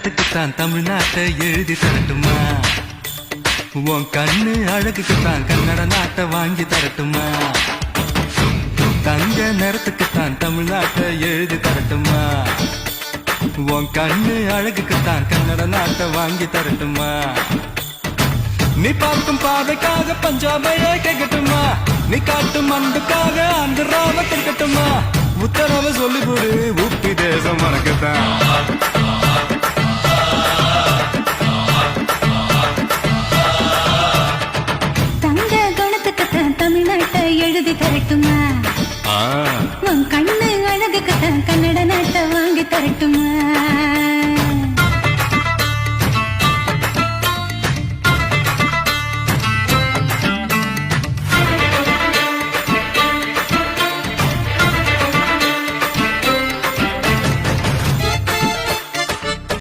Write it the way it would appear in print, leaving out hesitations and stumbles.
நிறத்துக்குத்தான் தமிழ்நாட்டை எழுதி தரட்டுமா? உன் கண்ணு அழகுக்குத்தான் கன்னட நாட்டை வாங்கி தரட்டுமா? தங்க நிறத்துக்குத்தான் தமிழ்நாட்டை எழுதி தரட்டுமா? உன் கண்ணு அழகுக்குத்தான் கன்னட நாட்டை வாங்கி தரட்டுமா? நீ பார்க்கும் பாதைக்காக பஞ்சாபையே கேட்கட்டுமா? நீ காட்டும் அன்புக்காக ஆந்திராவை கேட்கட்டுமா? உத்தரவு சொல்லிவிடு, உப்பி தேசம் மறக்கத்தான். தங்க குணத்துக்குத்தான் தமிழ்நாட்டை எழுதி தரட்டுமா? உன் கண்ணு அழகுக்குத்தான் கன்னட நாட்டை வாங்கி தரட்டுமா?